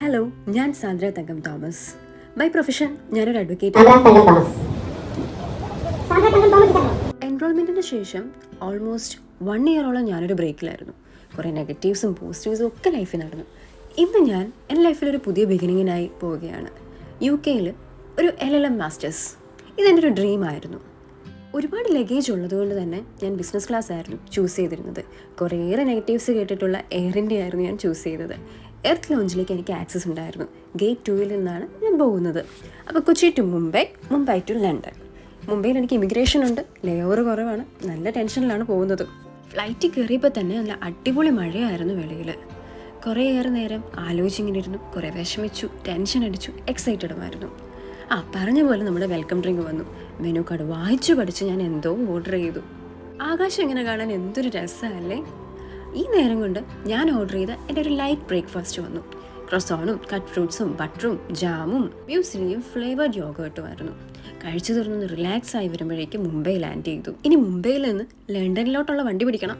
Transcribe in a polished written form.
Hello, ഞാൻ സാന്ദ്ര തങ്കം Thomas. By profession ഞാനൊരു advocate. എൻറോൾമെൻറ്റിന് ശേഷം ഓൾമോസ്റ്റ് 1 ഇയറോളം ഞാനൊരു ബ്രേക്കിലായിരുന്നു. കുറേ നെഗറ്റീവ്സും പോസിറ്റീവ്സും ഒക്കെ ലൈഫിൽ നടന്നു. ഇന്ന് ഞാൻ എൻ്റെ ലൈഫിലൊരു പുതിയ ബിഗിനിങ്ങിനായി പോവുകയാണ്. UK ഒരു LLM മാസ്റ്റേഴ്സ്. ഇതെൻ്റെ ഒരു ഡ്രീമായിരുന്നു. ഒരുപാട് ലഗേജ് ഉള്ളതുകൊണ്ട് തന്നെ ഞാൻ ബിസിനസ് ക്ലാസ് ആയിരുന്നു ചൂസ് ചെയ്തിരുന്നത്. കുറേയേറെ നെഗറ്റീവ്സ് കേട്ടിട്ടുള്ള എയർ ഇന്ത്യ ആയിരുന്നു ഞാൻ ചൂസ് ചെയ്തത്. എർത്ത് ലോഞ്ചിലേക്ക് എനിക്ക് ആക്സസ് ഉണ്ടായിരുന്നു. ഗേറ്റ് 2 നിന്നാണ് ഞാൻ പോകുന്നത്. അപ്പോൾ Kochi to Mumbai, Mumbai to London. മുംബൈയിൽ എനിക്ക് ഇമിഗ്രേഷൻ ഉണ്ട്, ലേ ഓവർ കുറവാണ്, നല്ല ടെൻഷനിലാണ് പോകുന്നത്. ഫ്ലൈറ്റിൽ കയറിയപ്പോൾ തന്നെ നല്ല അടിപൊളി മഴയായിരുന്നു വെളിയിൽ. കുറേയേറെ നേരം ആലോചിച്ചിങ്ങനെ ഇരുന്നു, കുറേ വിഷമിച്ചു, ടെൻഷൻ അടിച്ചു, എക്സൈറ്റഡുമായിരുന്നു. പറഞ്ഞ പോലെ നമ്മുടെ വെൽക്കം ഡ്രിങ്ക് വന്നു. മെനു കാർഡ് വായിച്ചു പഠിച്ച് ഞാൻ എന്തോ ഓർഡർ ചെയ്തു. ആകാശം ഇങ്ങനെ കാണാൻ എന്തൊരു രസമല്ലേ. ഈ നേരം കൊണ്ട് ഞാൻ ഓർഡർ ചെയ്ത എൻ്റെ ഒരു ലൈറ്റ് ബ്രേക്ക്ഫാസ്റ്റ് വന്നു. ക്രോസോണും കട്ട് ഫ്രൂട്ട്സും ബട്ടറും ജാമും മ്യൂസ്ലിയും ഫ്ലേവേർഡ് യോഗട്ടുമായിരുന്നു. കഴിച്ചു തീർന്നൊന്ന് റിലാക്സ് ആയി വരുമ്പോഴേക്കും മുംബൈ ലാൻഡ് ചെയ്തു. ഇനി മുംബൈയിൽ നിന്ന് ലണ്ടനിലോട്ടുള്ള വണ്ടി പിടിക്കണം.